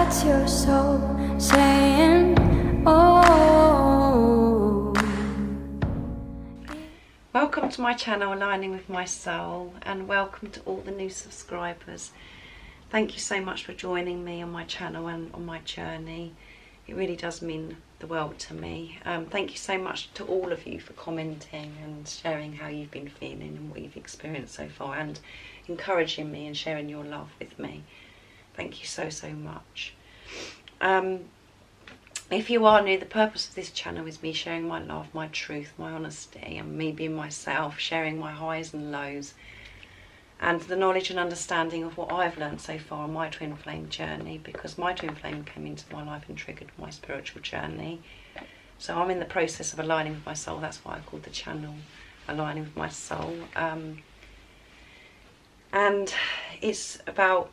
What's your soul saying? Oh. Welcome to my channel, Aligning with My Soul, and welcome to all the new subscribers. Thank you so much for joining me on my channel and on my journey. It really does mean the world to me. Thank you so much to all of you for commenting and sharing how you've been feeling and what you've experienced so far, and encouraging me and sharing your love with me. Thank you so much. If you are new, the purpose of this channel is me sharing my love, my truth, my honesty, and me being myself, sharing my highs and lows, and the knowledge and understanding of what I've learned so far on my twin flame journey, because my twin flame came into my life and triggered my spiritual journey. So I'm in the process of aligning with my soul. That's why I called the channel Aligning with My Soul. And it's about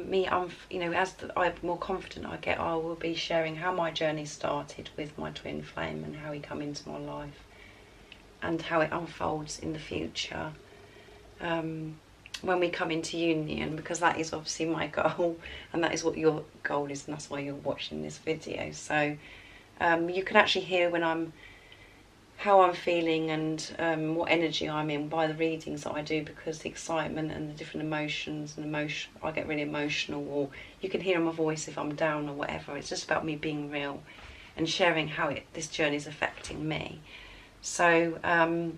me, as I'm more confident I get, I will be sharing how my journey started with my twin flame and how he come into my life and how it unfolds in the future when we come into union, because that is obviously my goal, and that is what your goal is, and that's why you're watching this video. So you can actually hear how I'm feeling and what energy I'm in by the readings that I do, because the excitement and the different emotions and I get really emotional, or you can hear in my voice if I'm down or whatever. It's just about me being real and sharing how this journey is affecting me. So I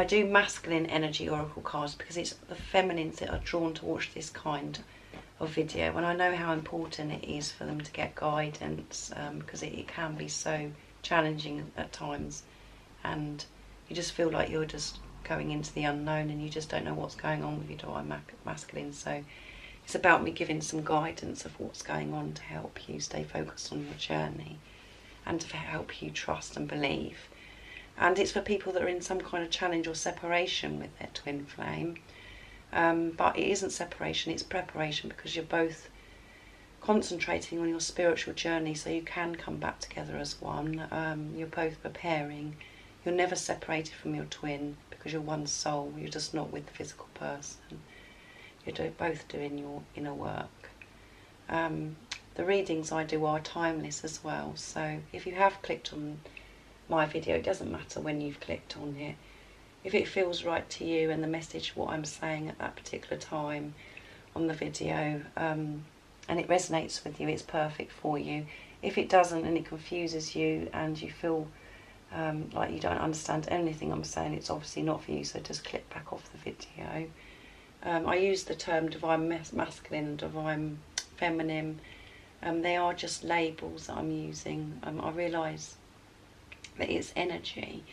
do masculine energy oracle cards, because it's the feminines that are drawn to watch this kind of video, and I know how important it is for them to get guidance, because it can be so challenging at times, and you just feel like you're just going into the unknown and you just don't know what's going on with your divine masculine. So it's about me giving some guidance of what's going on to help you stay focused on your journey and to help you trust and believe. And it's for people that are in some kind of challenge or separation with their twin flame. But it isn't separation, it's preparation, because you're both concentrating on your spiritual journey so you can come back together as one. You're both preparing. You're never separated from your twin, because you're one soul. You're just not with the physical person. You're both doing your inner work. The readings I do are timeless as well, so if you have clicked on my video, it doesn't matter when you've clicked on it. If it feels right to you and the message, what I'm saying at that particular time on the video, and it resonates with you, it's perfect for you. If it doesn't and it confuses you and you feel like you don't understand anything I'm saying, it's obviously not for you, so just click back off the video. I use the term divine masculine and divine feminine. They are just labels that I'm using. I realise that it's energy.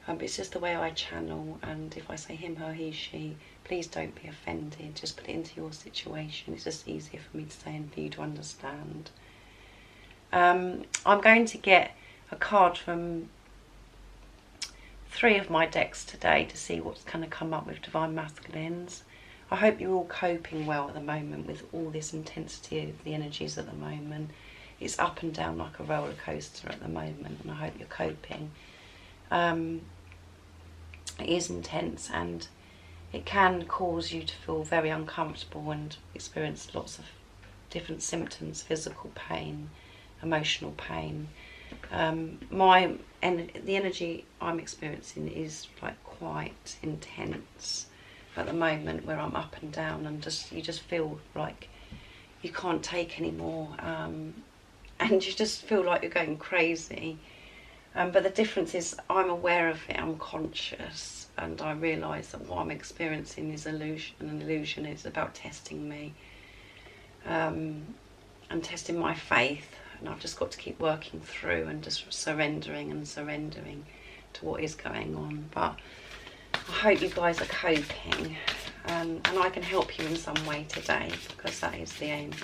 It's just the way I channel, and if I say him, her, he, she, please don't be offended. Just put it into your situation. It's just easier for me to say and for you to understand. I'm going to get a card from 3 of my decks today to see what's going to come up with divine masculines. I hope you're all coping well at the moment with all this intensity of the energies at the moment. It's up and down like a roller coaster at the moment, and I hope you're coping. It is intense, and it can cause you to feel very uncomfortable and experience lots of different symptoms: physical pain, emotional pain. The energy I'm experiencing is like quite intense at the moment, where I'm up and down, and you just feel like you can't take any more, and you just feel like you're going crazy. But the difference is I'm aware of it, I'm conscious, and I realise that what I'm experiencing is an illusion. It's about testing me and testing my faith, and I've just got to keep working through and just surrendering to what is going on. But I hope you guys are coping, and I can help you in some way today, because that is the aim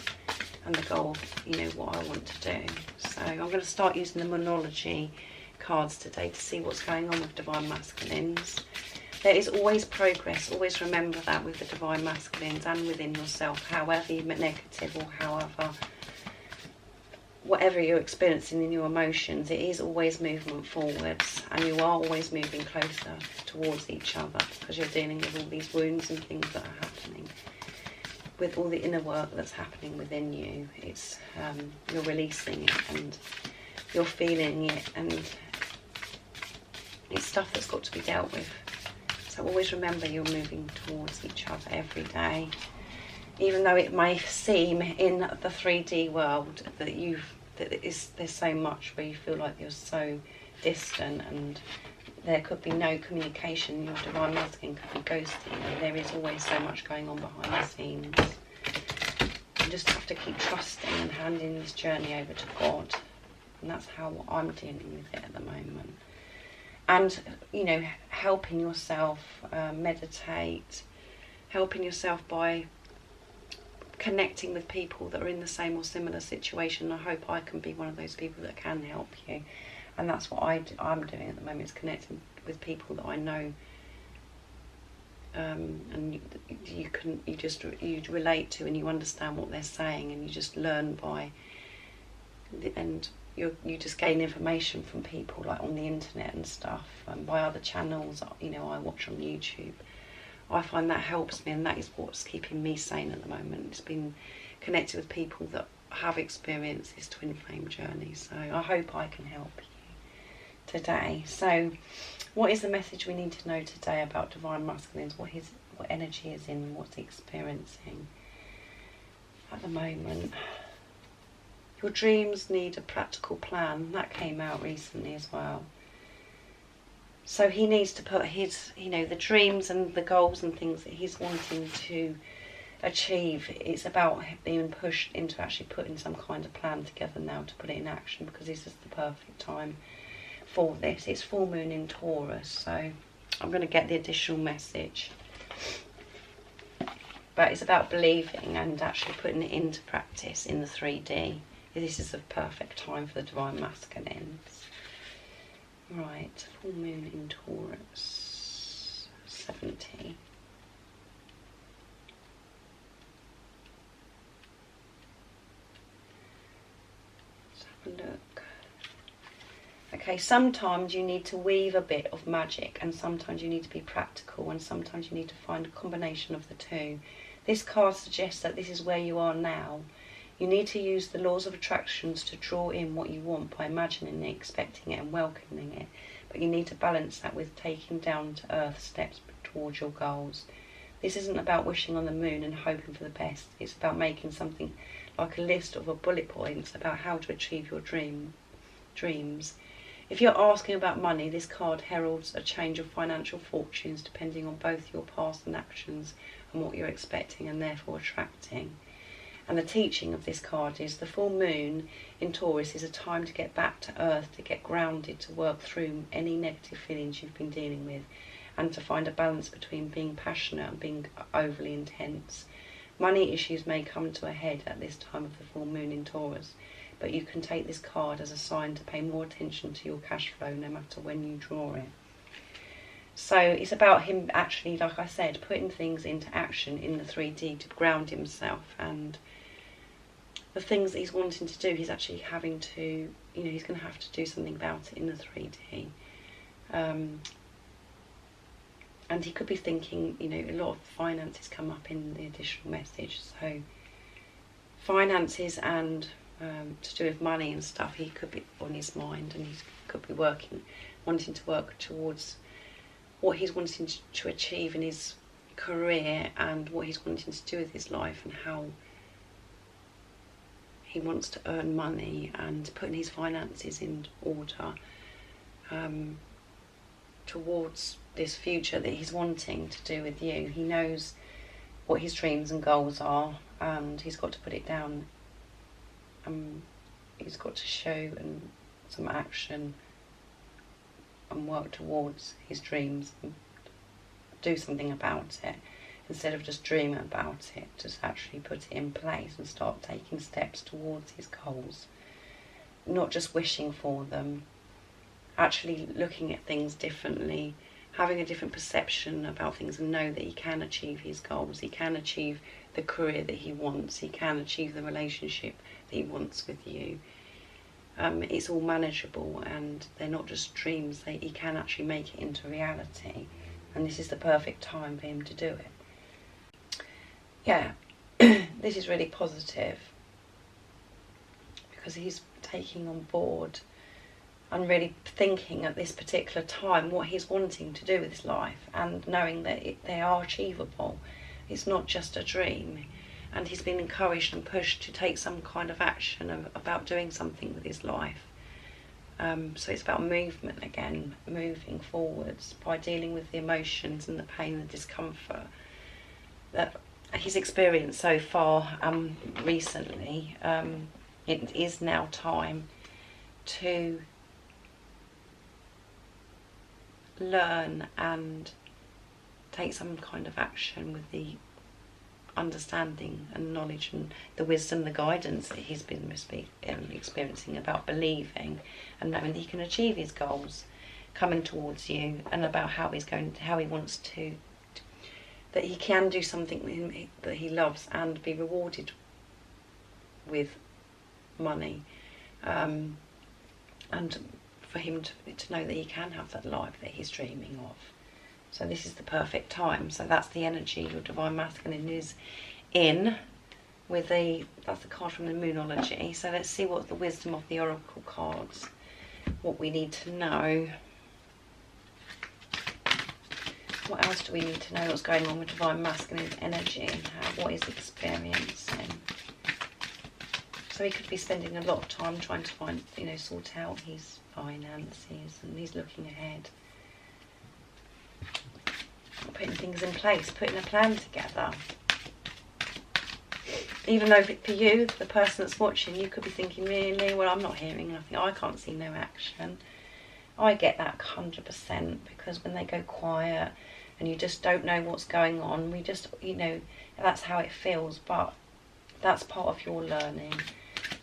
and the goal of what I want to do. So I'm going to start using the Monology cards today to see what's going on with divine masculines. There is always progress. Always remember that with the divine masculines and within yourself, however negative or however whatever you're experiencing in your emotions, it is always movement forwards, and you are always moving closer towards each other, because you're dealing with all these wounds and things that are happening. With all the inner work that's happening within you, it's you're releasing it and you're feeling it, and it's stuff that's got to be dealt with. So always remember you're moving towards each other every day, even though it may seem in the 3D world that there's so much where you feel like you're so distant and there could be no communication. Your divine masculine could be ghosting, and there is always so much going on behind the scenes. You just have to keep trusting and handing this journey over to God, and that's how I'm dealing with it at the moment. And, you know, helping yourself meditate, helping yourself by connecting with people that are in the same or similar situation. I hope I can be one of those people that can help you, and that's what I'm doing at the moment, is connecting with people that I know, and you relate to, and you understand what they're saying, and you just learn by, and you just gain information from people like on the internet and stuff, and by other channels, you know, I watch on YouTube. I find that helps me, and that is what's keeping me sane at the moment. It's been connected with people that have experienced this twin flame journey. So I hope I can help you today. So what is the message we need to know today about divine masculines? What energy is in, what's he experiencing at the moment? Your dreams need a practical plan. That came out recently as well. So he needs to put his, you know, the dreams and the goals and things that he's wanting to achieve. It's about being pushed into actually putting some kind of plan together now to put it in action, because this is the perfect time for this. It's full moon in Taurus, so I'm going to get the additional message. But it's about believing and actually putting it into practice in the 3D. This is the perfect time for the divine masculines. Right, full moon in Taurus, 70. Let's have a look. Okay, sometimes you need to weave a bit of magic, and sometimes you need to be practical, and sometimes you need to find a combination of the two. This card suggests that this is where you are now. You need to use the laws of attractions to draw in what you want by imagining it, expecting it and welcoming it. But you need to balance that with taking down to earth steps towards your goals. This isn't about wishing on the moon and hoping for the best. It's about making something like a list of bullet points about how to achieve your dreams. If you're asking about money, this card heralds a change of financial fortunes depending on both your past and actions and what you're expecting and therefore attracting. And the teaching of this card is the full moon in Taurus is a time to get back to earth, to get grounded, to work through any negative feelings you've been dealing with, and to find a balance between being passionate and being overly intense. Money issues may come to a head at this time of the full moon in Taurus, but you can take this card as a sign to pay more attention to your cash flow no matter when you draw it. So it's about him actually, like I said, putting things into action in the 3D to ground himself, and the things that he's wanting to do, he's actually having to, you know, he's going to have to do something about it in the 3D. And he could be thinking, you know, a lot of finances come up in the additional message. So finances and to do with money and stuff, he could be on his mind, and he could be wanting to work towards what he's wanting to achieve in his career and what he's wanting to do with his life, and how he wants to earn money and putting his finances in order towards this future that he's wanting to do with you. He knows what his dreams and goals are, and he's got to put it down. He's got to show and some action and work towards his dreams and do something about it, instead of just dreaming about it. Just actually put it in place and start taking steps towards his goals, not just wishing for them, actually looking at things differently, having a different perception about things, and know that he can achieve his goals, he can achieve the career that he wants, he can achieve the relationship that he wants with you. it's all manageable, and they're not just dreams. He can actually make it into reality, and this is the perfect time for him to do it. Yeah, this is really positive, because he's taking on board and really thinking at this particular time what he's wanting to do with his life, and knowing that they are achievable. It's not just a dream. And he's been encouraged and pushed to take some kind of action about doing something with his life. So it's about movement again, moving forwards by dealing with the emotions and the pain and the discomfort that he's experienced so far recently. It is now time to learn and take some kind of action with the understanding and knowledge and the wisdom, the guidance that he's been experiencing about believing and knowing that he can achieve his goals coming towards you, and about how he wants to, that he can do something that he loves and be rewarded with money, and for him to know that he can have that life that he's dreaming of. So this is the perfect time. So that's the energy your Divine Masculine is in, with that's the card from the Moonology. So let's see what the wisdom of the Oracle cards, what we need to know. What else do we need to know? What's going on with Divine Masculine's energy and what he's experiencing? So he could be spending a lot of time trying to find, sort out his finances, and he's looking ahead, putting things in place, putting a plan together. Even though for you, the person that's watching, you could be thinking, really, well, I'm not hearing nothing, I can't see no action. I get that 100%, because when they go quiet and you just don't know what's going on, we just, that's how it feels. But that's part of your learning,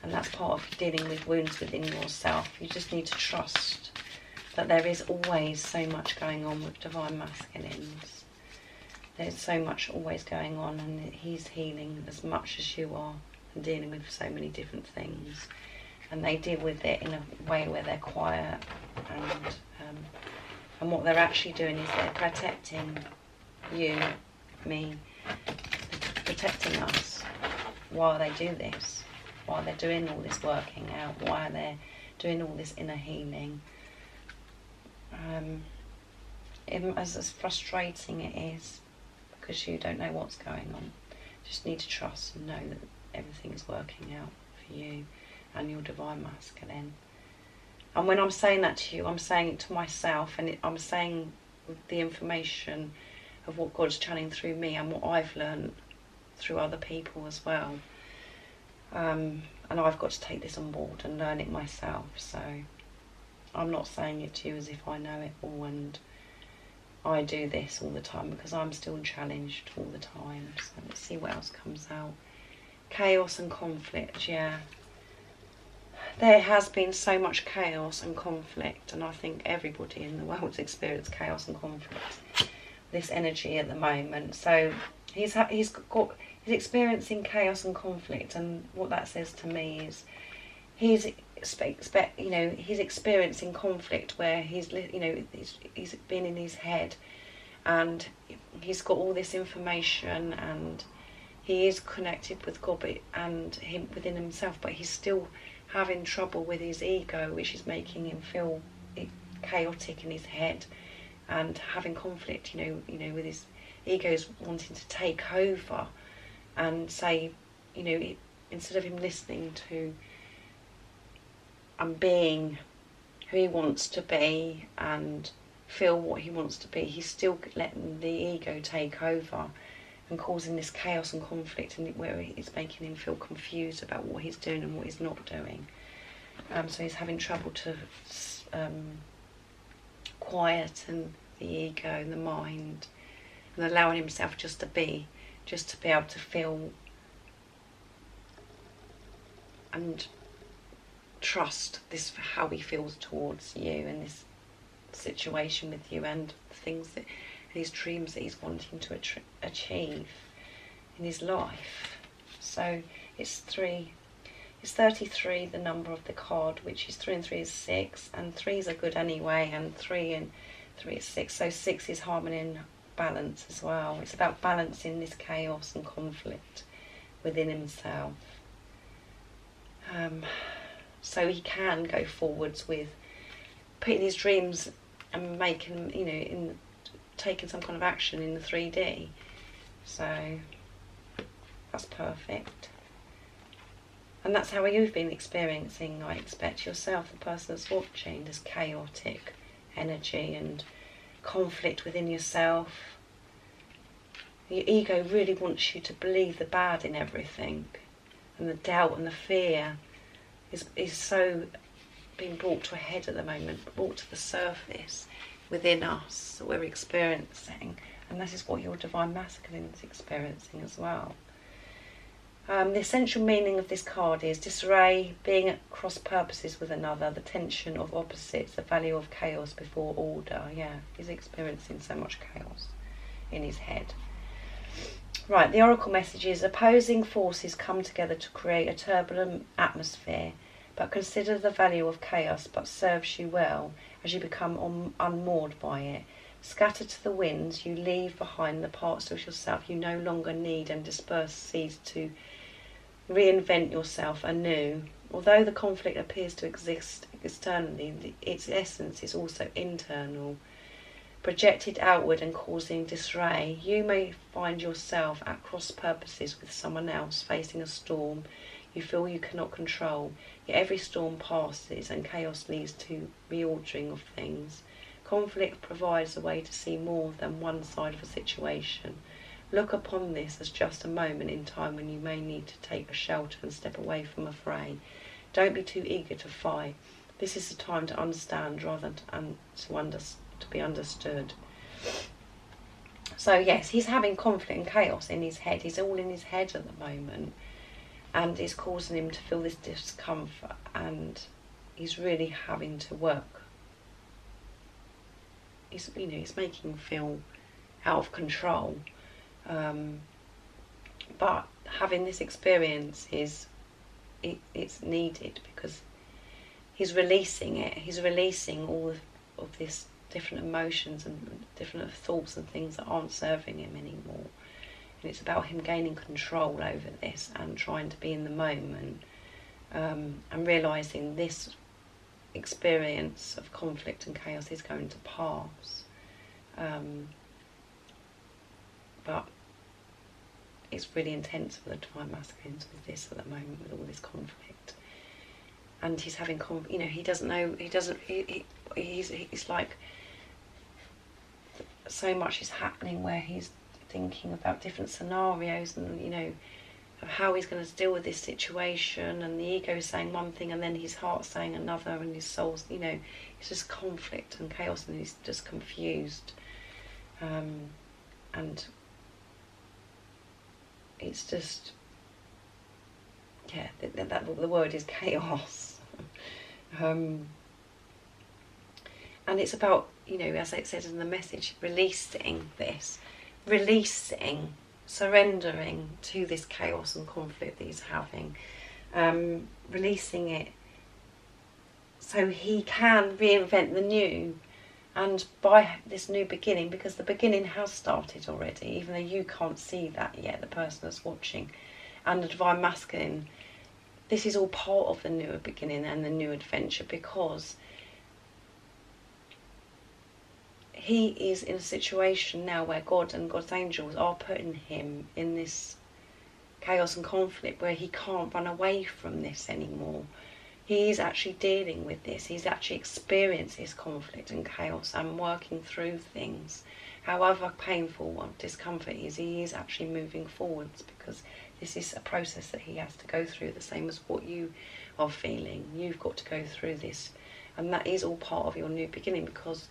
and that's part of dealing with wounds within yourself. You just need to trust that there is always so much going on with Divine Masculines. There's so much always going on, and he's healing as much as you are and dealing with so many different things. And they deal with it in a way where they're quiet, and what they're actually doing is they're protecting you, me, protecting us while they do this, while they're doing all this working out, while they're doing all this inner healing. As frustrating it is, because you don't know what's going on, just need to trust and know that everything is working out for you and your Divine Masculine. And when I'm saying that to you, I'm saying it to myself, and I'm saying with the information of what God's channeling through me and what I've learned through other people as well. And I've got to take this on board and learn it myself. So I'm not saying it to you as if I know it all and I do this all the time, because I'm still challenged all the time. So let's see what else comes out. Chaos and conflict, yeah. There has been so much chaos and conflict, and I think everybody in the world's experienced chaos and conflict, this energy at the moment. So he's experiencing chaos and conflict, and what that says to me is he's experiencing conflict where he's been in his head, and he's got all this information, and he is connected with God and him within himself, but he's still having trouble with his ego, which is making him feel chaotic in his head, and having conflict, with his ego's wanting to take over and say, instead of him listening to and being who he wants to be and feel what he wants to be, he's still letting the ego take over and causing this chaos and conflict, and where it's making him feel confused about what he's doing and what he's not doing. So he's having trouble to quieten the ego and the mind, and allowing himself just to be able to feel and trust this for how he feels towards you and this situation with you, and things that these dreams that he's wanting to achieve in his life. So it's 3 Is 33 the number of the card, which is 3 and 3 is 6, and 3s are good anyway, and 3 and 3 is 6, so 6 is harmony and balance as well. It's about balancing this chaos and conflict within himself. So he can go forwards with putting his dreams and making, you know, taking some kind of action in the 3D. So that's perfect. And that's how you've been experiencing, I expect, yourself, the person that's watching, this chaotic energy and conflict within yourself. Your ego really wants you to believe the bad in everything, and the doubt and the fear is so being brought to a head at the moment, brought to the surface within us that we're experiencing, and this is what your divine masculine is experiencing as well. The essential meaning of this card is disarray, being at cross purposes with another, the tension of opposites, the value of chaos before order. Yeah, he's experiencing so much chaos in his head. Right, the oracle message is opposing forces come together to create a turbulent atmosphere, but consider the value of chaos but serves you well as you become unmoored by it. Scattered to the winds, you leave behind the parts of yourself you no longer need and disperse seeds to reinvent yourself anew. Although the conflict appears to exist externally, its essence is also internal. Projected outward and causing disarray, you may find yourself at cross purposes with someone else, facing a storm you feel you cannot control. Yet every storm passes and chaos leads to reordering of things. Conflict provides a way to see more than one side of a situation. Look upon this as just a moment in time when you may need to take a shelter and step away from a fray. Don't be too eager to fight. This is the time to understand rather than to be understood. So yes, he's having conflict and chaos in his head. He's all in his head at the moment, and it's causing him to feel this discomfort, and he's really having to work. He's making him feel out of control. But having this experience it's needed, because he's releasing it. He's releasing all of this different emotions and different thoughts and things that aren't serving him anymore. And it's about him gaining control over this and trying to be in the moment, and realising this experience of conflict and chaos is going to pass. But it's really intense for the divine masculines with this at the moment, with all this conflict. And he's having he doesn't know, he's like, so much is happening where he's thinking about different scenarios and of how he's going to deal with this situation, and the ego is saying one thing and then his heart's saying another, and his soul's it's just conflict and chaos, and he's just confused, and it's just, yeah, the word is chaos. And it's about, as it says in the message, releasing this, surrendering to this chaos and conflict that he's having, releasing it so he can reinvent the new, and by this new beginning, because the beginning has started already, even though you can't see that yet, the person that's watching, and the divine masculine, this is all part of the new beginning and the new adventure, because he is in a situation now where God and God's angels are putting him in this chaos and conflict where he can't run away from this anymore. He is actually dealing with this. He's actually experienced this conflict and chaos and working through things. However painful or discomfort is, he is actually moving forwards, because this is a process that he has to go through, the same as what you are feeling. You've got to go through this, and that is all part of your new beginning, because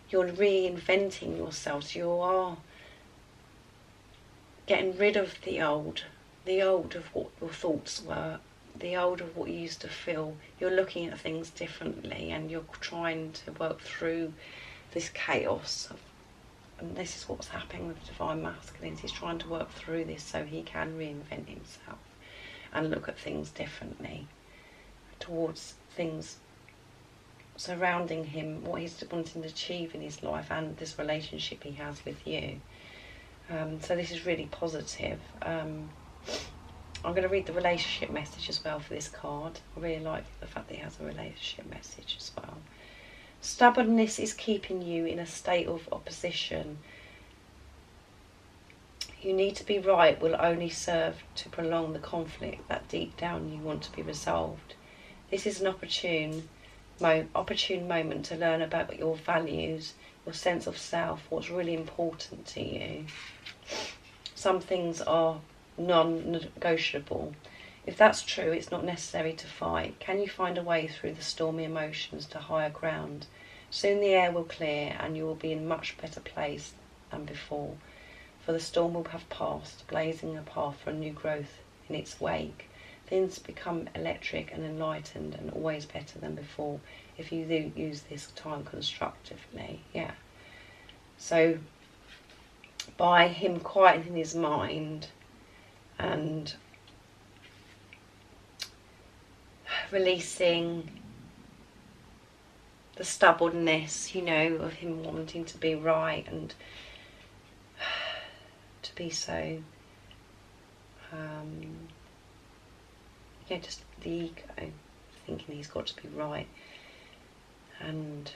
you're reinventing yourselves. You are getting rid of the old of what your thoughts were, the old of what you used to feel. You're looking at things differently, and you're trying to work through this chaos. And this is what's happening with the divine masculine. He's trying to work through this so he can reinvent himself and look at things differently. towards things surrounding him, what he's wanting to achieve in his life, and this relationship he has with you. So this is really positive. I'm going to read the relationship message as well for this card. I really like the fact that it has a relationship message as well. Stubbornness is keeping you in a state of opposition. You need to be right will only serve to prolong the conflict that deep down you want to be resolved. This is an opportune moment to learn about your values, your sense of self, what's really important to you. Some things are non-negotiable. If that's true, it's not necessary to fight. Can you find a way through the stormy emotions to higher ground? Soon the air will clear and you will be in much better place than before. For the storm will have passed, blazing a path for a new growth in its wake. Things become electric and enlightened and always better than before if you do use this time constructively. Yeah. So by him quieting his mind and releasing the stubbornness, you know, of him wanting to be right and to be so, just the ego, thinking he's got to be right. And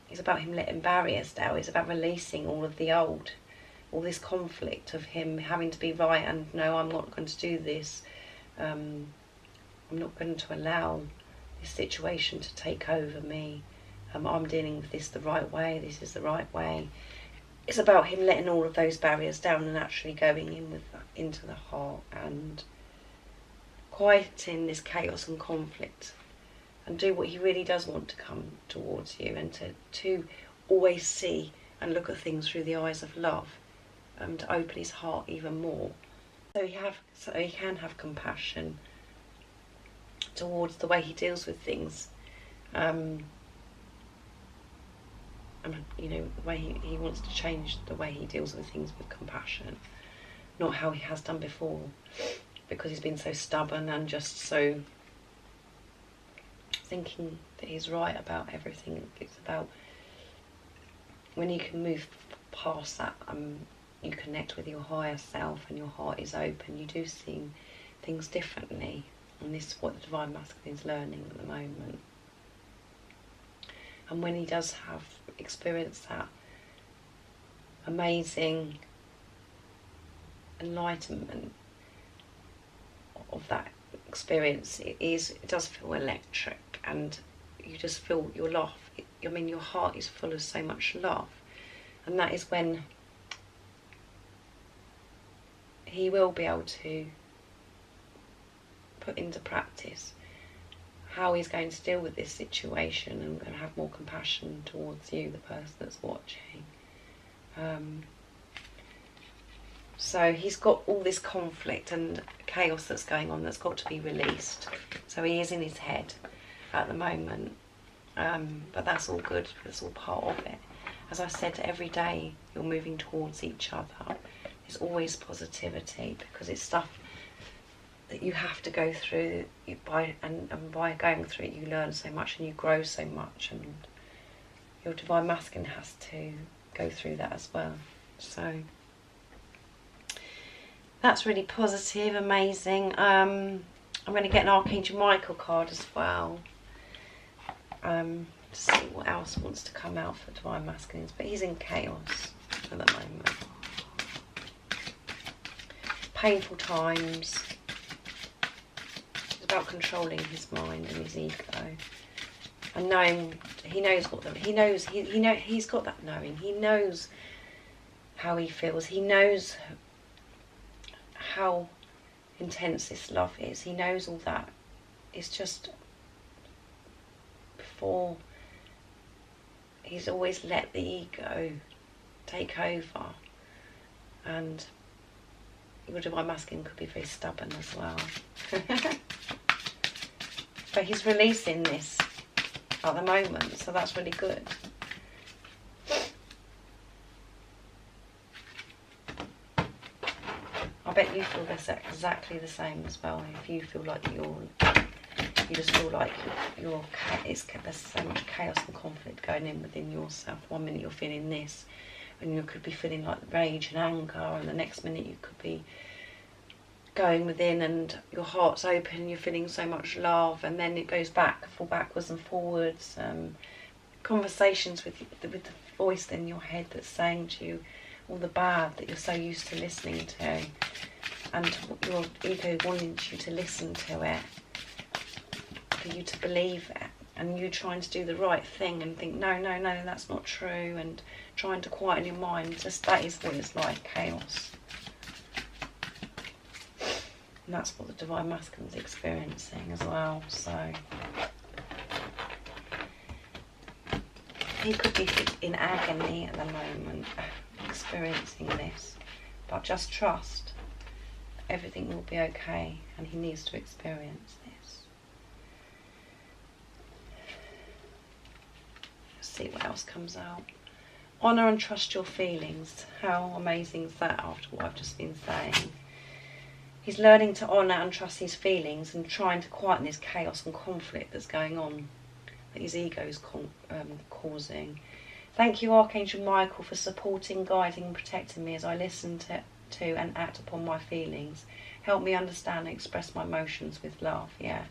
it's about him letting barriers down. It's about releasing all of the old, all this conflict of him having to be right and no, I'm not going to do this. I'm not going to allow this situation to take over me. I'm dealing with this the right way. This is the right way. It's about him letting all of those barriers down and actually going in with that, into the heart and quieting this chaos and conflict and do what he really does want to come towards you, and to always see and look at things through the eyes of love, to open his heart even more, so he can have compassion towards the way he deals with things, and you know, the way he wants to change the way he deals with things with compassion, not how he has done before, because he's been so stubborn and just so thinking that he's right about everything. It's about when you can move past that, you connect with your higher self and your heart is open, you do see things differently, and this is what the Divine Masculine is learning at the moment. And when he does have experienced that amazing enlightenment of that experience, it does feel electric, and you just feel your love. I mean, your heart is full of so much love, and that is when he will be able to put into practice how he's going to deal with this situation and have more compassion towards you, the person that's watching. So he's got all this conflict and chaos that's going on that's got to be released. So he is in his head at the moment, but that's all good. That's all part of it. As I said, every day you're moving towards each other. There's always positivity, because it's stuff that you have to go through. By going through it, you learn so much and you grow so much, and your Divine Masculine has to go through that as well. So that's really positive, amazing. I'm going to get an Archangel Michael card as well, to see what else wants to come out for Divine Masculines, but he's in chaos at the moment. Painful times. It's about controlling his mind and his ego, and knowing he knows what he's got that knowing. He knows how he feels. He knows how intense this love is. He knows all that. It's just before he's always let the ego take over, and your Divine Masculine could be very stubborn as well. But he's releasing this at the moment, so that's really good. I bet you feel exactly the same as well, if you feel like you're You just feel like there's so much chaos and conflict going in within yourself. One minute you're feeling this, and you could be feeling like rage and anger, and the next minute you could be going within and your heart's open, you're feeling so much love, and then it goes backwards and forwards. Conversations with the voice in your head that's saying to you all the bad that you're so used to listening to, and your ego wanting you to listen to it, for you to believe it, and you trying to do the right thing and think no, that's not true, and trying to quieten your mind. Just that is what it's like, chaos. And that's what the Divine Masculine's experiencing as well. So he could be in agony at the moment, experiencing this, but just trust everything will be okay, and he needs to experience this. Let's see what else comes out. Honour and trust your feelings. How amazing is that after what I've just been saying? He's learning to honour and trust his feelings and trying to quieten this chaos and conflict that's going on, that his ego is causing. Thank you, Archangel Michael, for supporting, guiding and protecting me as I listen to and act upon my feelings. Help me understand and express my emotions with love. Yeah.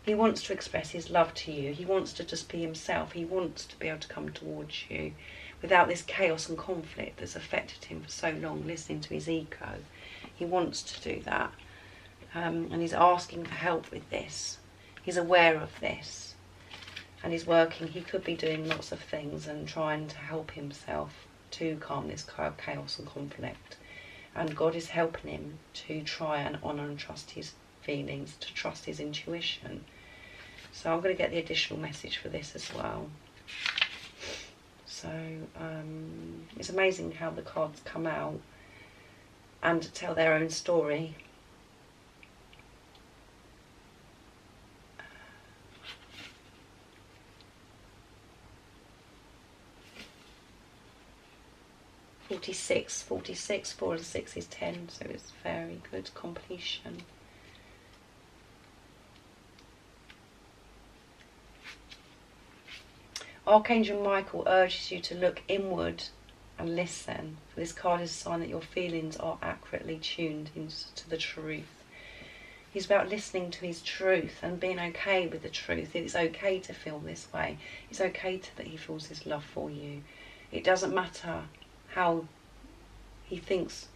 He wants to express his love to you. He wants to just be himself. He wants to be able to come towards you without this chaos and conflict that's affected him for so long, listening to his ego. He wants to do that. And he's asking for help with this. He's aware of this. And he's working. He could be doing lots of things and trying to help himself to calm this chaos and conflict. And God is helping him to try and honour and trust his feelings, to trust his intuition. So I'm going to get the additional message for this as well. So it's amazing how the cards come out and tell their own story. (46), 4 and 6 is 10, so it's very good completion. Archangel Michael urges you to look inward and listen, for this card is a sign that your feelings are accurately tuned into the truth. He's about listening to his truth and being okay with the truth. It's okay to feel this way. It's okay that he feels his love for you. It doesn't matter how he thinks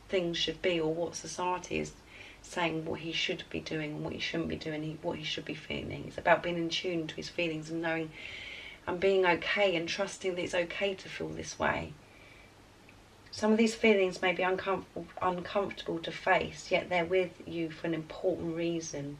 things should be, or what society is saying what he should be doing and what he shouldn't be doing, what he should be feeling. It's about being in tune to his feelings and knowing and being okay and trusting that it's okay to feel this way. Some of these feelings may be uncomfortable to face, yet they're with you for an important reason.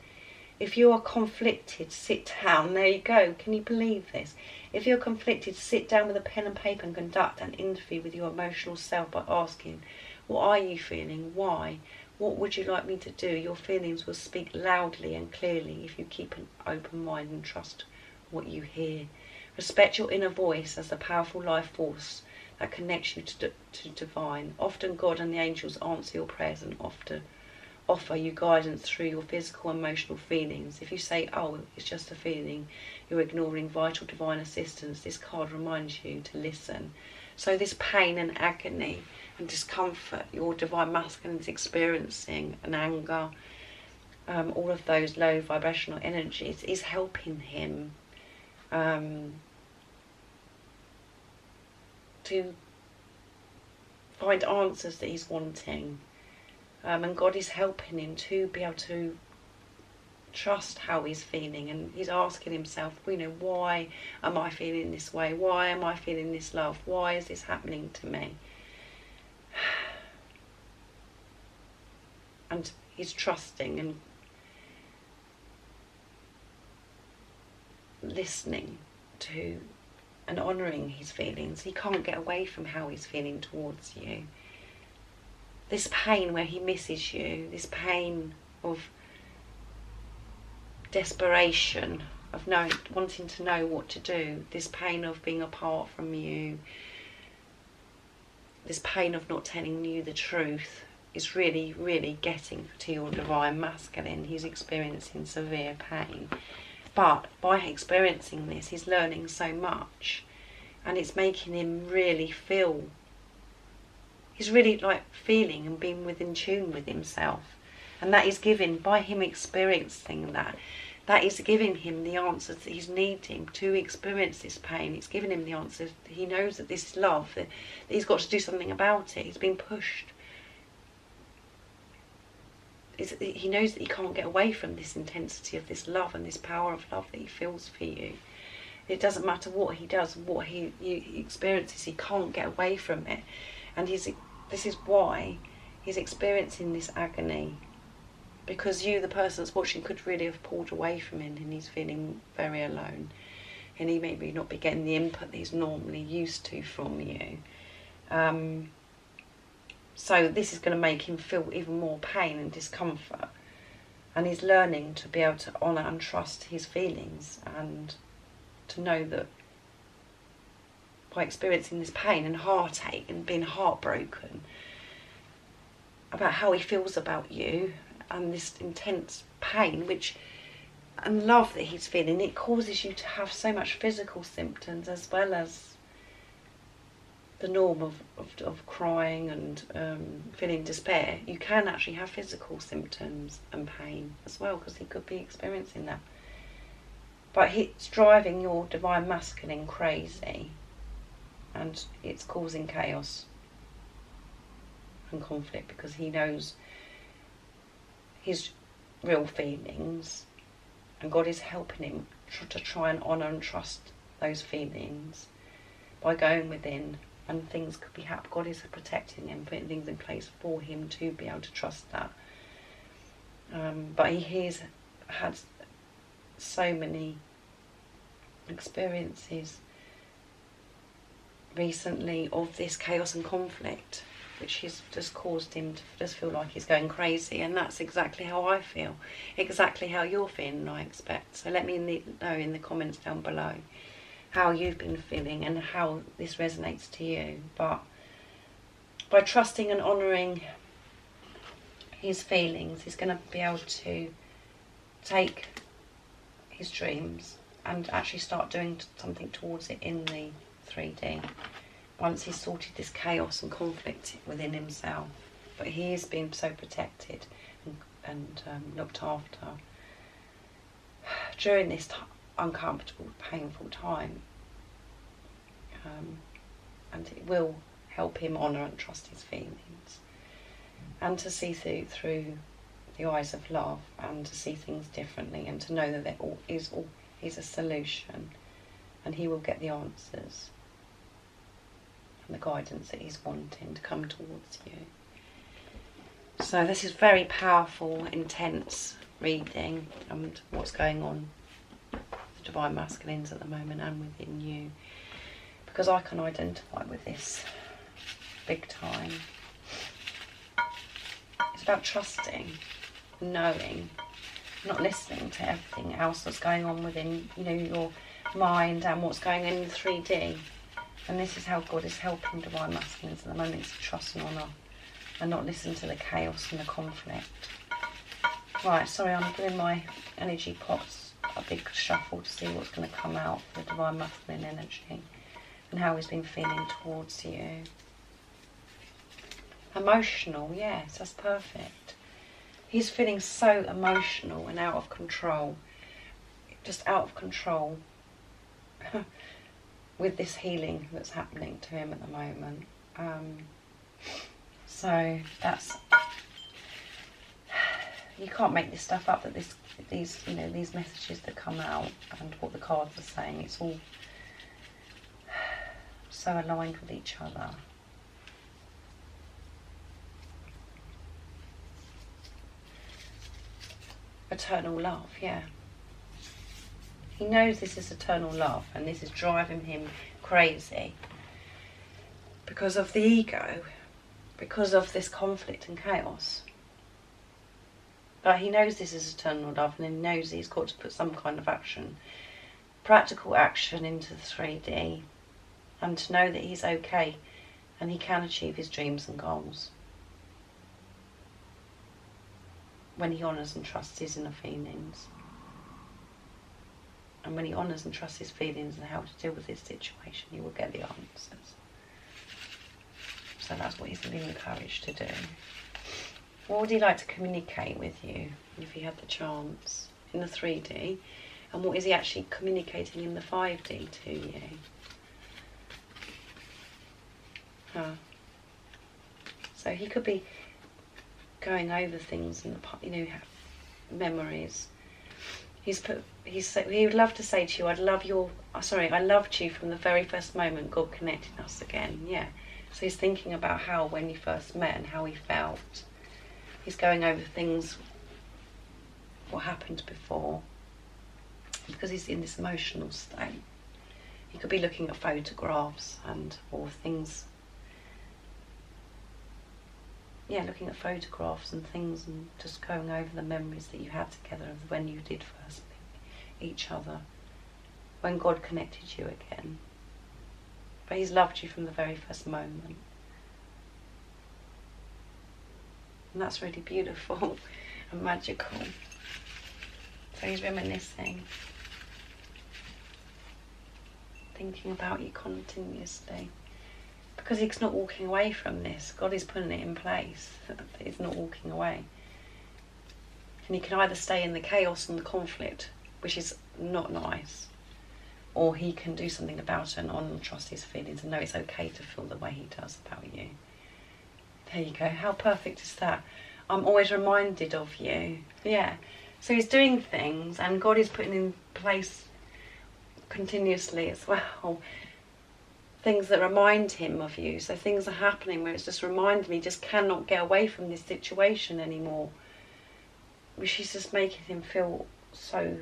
If you are conflicted, sit down. There you go. Can you believe this? If you're conflicted, sit down with a pen and paper and conduct an interview with your emotional self by asking, what are you feeling? Why? What would you like me to do? Your feelings will speak loudly and clearly if you keep an open mind and trust what you hear. Respect your inner voice as the powerful life force that connects you to divine. Often God and the angels answer your prayers and offer you guidance through your physical and emotional feelings. If you say, oh, it's just a feeling, you're ignoring vital divine assistance. This card reminds you to listen. So this pain and agony and discomfort your divine masculine is experiencing, and anger, all of those low vibrational energies, is helping him to find answers that he's wanting. And God is helping him to be able to trust how he's feeling, and he's asking himself, why am I feeling this way? Why am I feeling this love? Why is this happening to me? And he's trusting and listening to and honouring his feelings. He can't get away from how he's feeling towards you. This pain where he misses you, this pain of desperation, of wanting to know what to do, this pain of being apart from you, this pain of not telling you the truth, is really, really getting to your divine masculine. He's experiencing severe pain. But by experiencing this, he's learning so much, and it's making him really feel, he's really like feeling and being within tune with himself. And that is given, by him experiencing that, that is giving him the answers that he's needing to experience this pain. It's giving him the answers. He knows that this is love, that he's got to do something about it. He's been pushed. He knows that he can't get away from this intensity of this love and this power of love that he feels for you. It doesn't matter what he does, what he experiences, he can't get away from it. And this is why he's experiencing this agony. Because you, the person that's watching, could really have pulled away from him, and he's feeling very alone. And he maybe not be getting the input that he's normally used to from you. So this is going to make him feel even more pain and discomfort. And he's learning to be able to honour and trust his feelings, and to know that by experiencing this pain and heartache and being heartbroken about how he feels about you, and this intense pain and love that he's feeling, it causes you to have so much physical symptoms as well as the norm of crying and feeling despair. You can actually have physical symptoms and pain as well, because he could be experiencing that. But it's driving your divine masculine crazy, and it's causing chaos and conflict, because he knows his real feelings, and God is helping him to try and honour and trust those feelings by going within. And things could be happening. God is protecting him, putting things in place for him to be able to trust that. But he has had so many experiences recently of this chaos and conflict, which has just caused him to just feel like he's going crazy. And that's exactly how I feel, exactly how you're feeling, I expect. So let me know in the comments down below how you've been feeling and how this resonates to you. But by trusting and honouring his feelings, he's going to be able to take his dreams and actually start doing something towards it in the 3D, once he's sorted this chaos and conflict within himself. But he is being so protected and looked after during this uncomfortable, painful time, and it will help him honour and trust his feelings, and to see through the eyes of love, and to see things differently, and to know that there is a solution, and he will get the answers and the guidance that he's wanting to come towards you. So this is very powerful, intense reading, and what's going on the divine masculines at the moment and within you, because I can identify with this big time. It's about trusting, knowing, not listening to everything else that's going on within, your mind and what's going on in the 3D. And this is how God is helping divine masculines at the moment, is to trust and honour and not listen to the chaos and the conflict. Right, sorry, I'm doing my energy pots a big shuffle to see what's going to come out for the divine masculine energy and how he's been feeling towards you. Emotional, yes, that's perfect. He's feeling so emotional and out of control, just out of control with this healing that's happening to him at the moment. So that's, you can't make this stuff up, that these messages that come out and what the cards are saying, it's all so aligned with each other. Eternal love, yeah. He knows this is eternal love, and this is driving him crazy because of the ego, because of this conflict and chaos. But he knows this is eternal love, and he knows he's got to put some kind of action, practical action, into the 3D, and to know that he's okay and he can achieve his dreams and goals. when he honours and trusts his inner feelings. And when he honours and trusts his feelings and how to deal with this situation, he will get the answers. So that's what he's being encouraged to do. What would he like to communicate with you if he had the chance in the 3D? And what is he actually communicating in the 5D to you? So he could be going over things in the, you know, memories. He would love to say to you, I loved you from the very first moment God connected us again. Yeah. So he's thinking about how when you first met and how he felt. He's going over things, what happened before, because he's in this emotional state. He could be looking at photographs or things. Yeah, looking at photographs and things and just going over the memories that you had together of when you did first meet each other, when God connected you again. But he's loved you from the very first moment. And that's really beautiful and magical. So he's reminiscing, thinking about you continuously. Because he's not walking away from this. God is putting it in place. He's not walking away. And he can either stay in the chaos and the conflict, which is not nice, or he can do something about it and honour and trust his feelings and know it's okay to feel the way he does about you. There you go. How perfect is that? I'm always reminded of you. Yeah. So he's doing things and God is putting in place continuously as well. Things that remind him of you. So things are happening where it's just reminding me, just cannot get away from this situation anymore. Which is just making him feel so,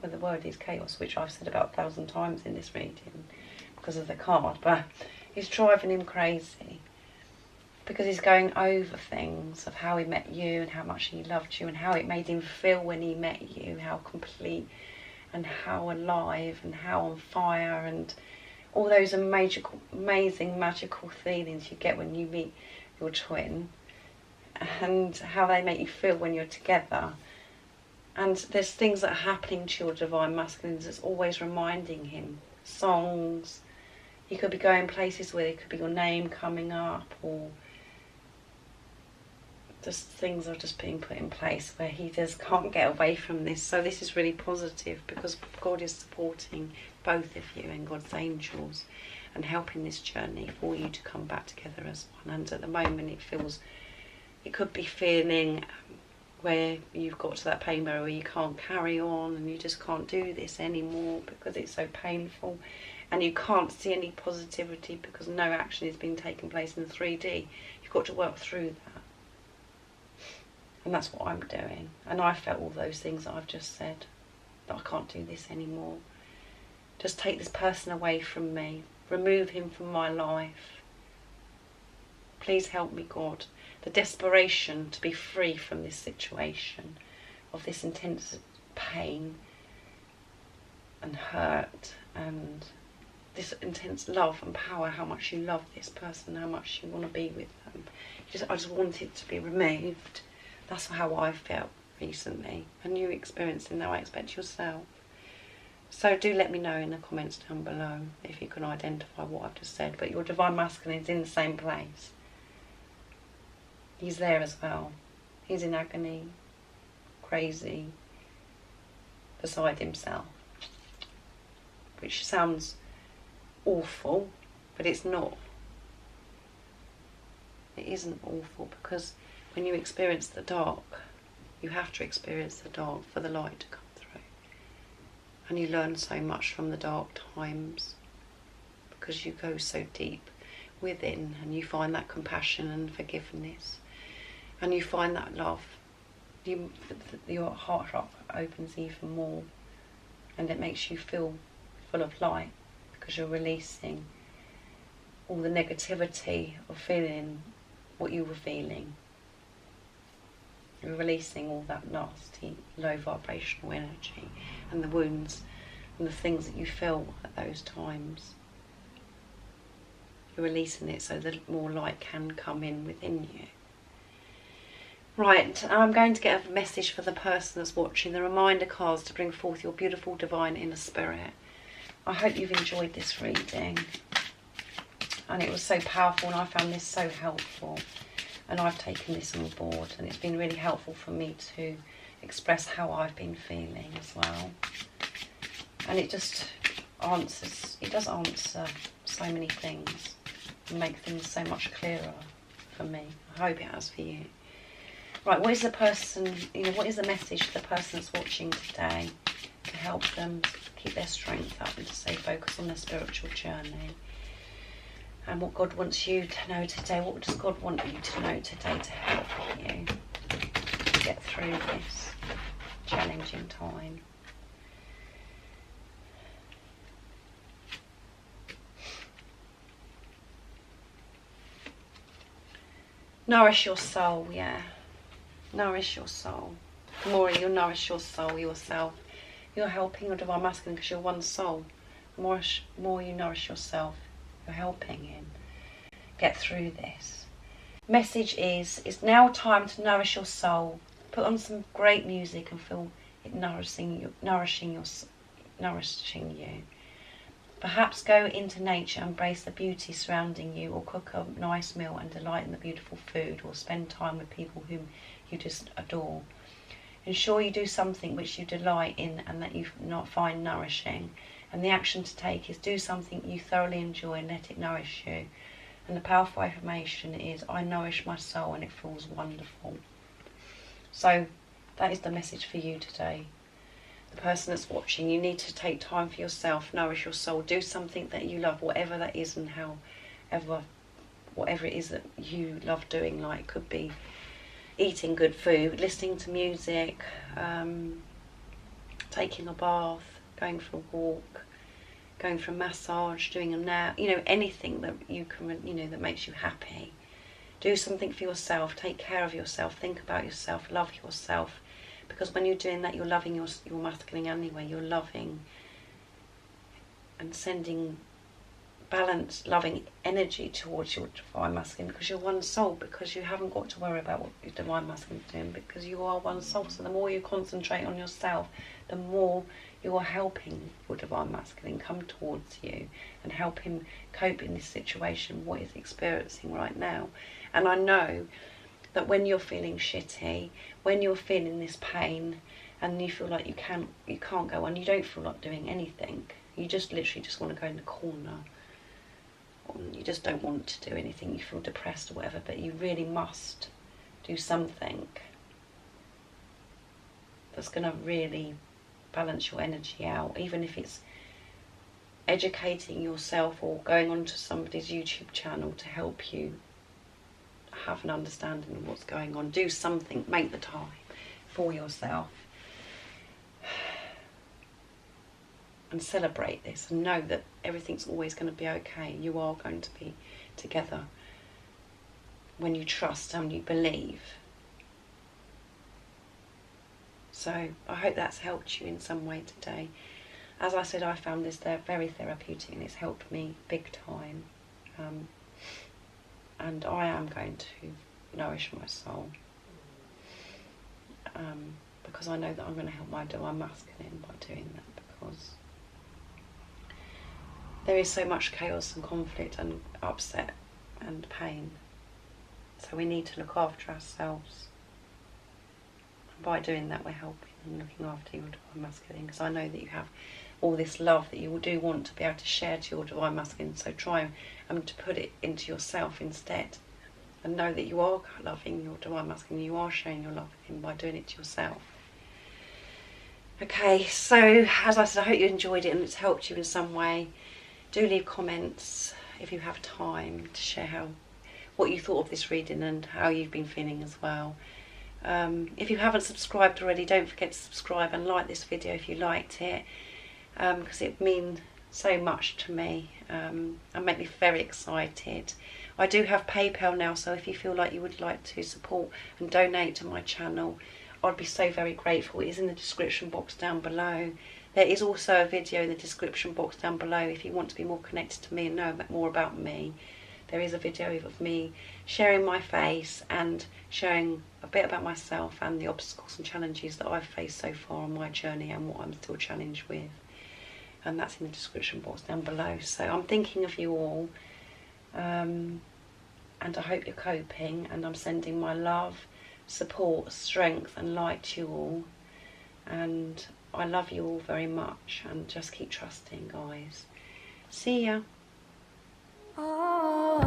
well, the word is chaos, which I've said about 1,000 times in this reading because of the card, but it's driving him crazy because he's going over things of how he met you and how much he loved you and how it made him feel when he met you, how complete and how alive and how on fire, and all those amazing magical feelings you get when you meet your twin, and how they make you feel when you're together. And there's things that are happening to your divine masculines that's always reminding him. Songs, you could be going places where there could be your name coming up, or just things are just being put in place where he just can't get away from this. So this is really positive because God is supporting both of you and God's angels and helping this journey for you to come back together as one. And at the moment it could be feeling where you've got to that pain barrier where you can't carry on and you just can't do this anymore because it's so painful, and you can't see any positivity because no action is being taken place in 3D. You've got to work through that. And that's what I'm doing. And I felt all those things that I've just said, that I can't do this anymore. Just take this person away from me. Remove him from my life. Please help me, God. The desperation to be free from this situation, of this intense pain and hurt and this intense love and power, how much you love this person, how much you want to be with them. I just want it to be removed. That's how I felt recently, and you experiencing that, I expect yourself. So do let me know in the comments down below if you can identify what I've just said. But your divine masculine is in the same place. He's there as well. He's in agony, crazy, beside himself. Which sounds awful, but it's not. It isn't awful, because when you experience the dark, you have to experience the dark for the light to come through. And you learn so much from the dark times because you go so deep within and you find that compassion and forgiveness and you find that love. Your heart opens even more and it makes you feel full of light because you're releasing all the negativity of feeling what you were feeling. You're releasing all that nasty, low vibrational energy and the wounds and the things that you feel at those times. You're releasing it so that more light can come in within you. Right, I'm going to get a message for the person that's watching. The reminder cards to bring forth your beautiful divine inner spirit. I hope you've enjoyed this reading. And it was so powerful, and I found this so helpful. And I've taken this on board, and it's been really helpful for me to express how I've been feeling as well. And it just answers, it does answer so many things and make things so much clearer for me. I hope it has for you. Right, what is the person, what is the message for the person that's watching today to help them keep their strength up and to stay focused on their spiritual journey? And what God wants you to know today, what does God want you to know today to help you get through this challenging time? Nourish your soul, yeah. Nourish your soul. The more you nourish your soul, yourself, you're helping your divine masculine because you're one soul. The more you nourish yourself, you're helping him get through this. Message is, it's now time to nourish your soul. Put on some great music and feel it nourishing you. Perhaps go into nature, embrace the beauty surrounding you, or cook a nice meal and delight in the beautiful food, or spend time with people whom you just adore. Ensure you do something which you delight in and that you find nourishing. And the action to take is do something you thoroughly enjoy and let it nourish you. And the powerful affirmation is, I nourish my soul and it feels wonderful. So that is the message for you today. The person that's watching, you need to take time for yourself, nourish your soul, do something that you love, whatever that is and whatever it is that you love doing. Like, it could be eating good food, listening to music, taking a bath, going for a walk, going for a massage, doing a nap, anything that you can, that makes you happy. Do something for yourself, take care of yourself, think about yourself, love yourself. Because when you're doing that, you're loving your masculine anyway. You're loving and sending balanced, loving energy towards your divine masculine, because you're one soul, because you haven't got to worry about what your divine masculine is doing, because you are one soul. So the more you concentrate on yourself, the more you are helping your divine masculine come towards you and help him cope in this situation, what he's experiencing right now. And I know that when you're feeling shitty, when you're feeling this pain and you feel like you can't go on, you don't feel like doing anything, you just literally just want to go in the corner, or you just don't want to do anything, you feel depressed or whatever, but you really must do something that's going to really balance your energy out, even if it's educating yourself or going onto somebody's YouTube channel to help you have an understanding of what's going on. Do something, make the time for yourself and celebrate this, and know that everything's always going to be okay. You are going to be together when you trust and you believe. So I hope that's helped you in some way today. As I said, I found this very therapeutic and it's helped me big time. And I am going to nourish my soul, because I know that I'm going to help my divine masculine by doing that, because there is so much chaos and conflict and upset and pain. So we need to look after ourselves. And by doing that, we're helping and looking after your divine masculine, because I know that you have all this love that you do want to be able to share to your divine masculine. So try to put it into yourself instead, and know that you are loving your divine masculine, you are sharing your love with him by doing it to yourself. Okay, so as I said, I hope you enjoyed it and it's helped you in some way. Do leave comments if you have time to share what you thought of this reading and how you've been feeling as well. If you haven't subscribed already, don't forget to subscribe and like this video if you liked it, because it means so much to me and make me very excited. I do have PayPal now, so if you feel like you would like to support and donate to my channel, I'd be so very grateful. It is in the description box down below. There is also a video in the description box down below if you want to be more connected to me and know more about me. there is a video of me sharing my face and sharing a bit about myself and the obstacles and challenges that I've faced so far on my journey and what I'm still challenged with. And that's in the description box down below. So I'm thinking of you all, and I hope you're coping, and I'm sending my love, support, strength and light to you all, and I love you all very much, and just keep trusting, guys. See ya. Oh,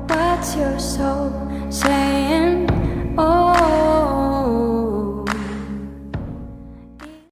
what's your soul saying?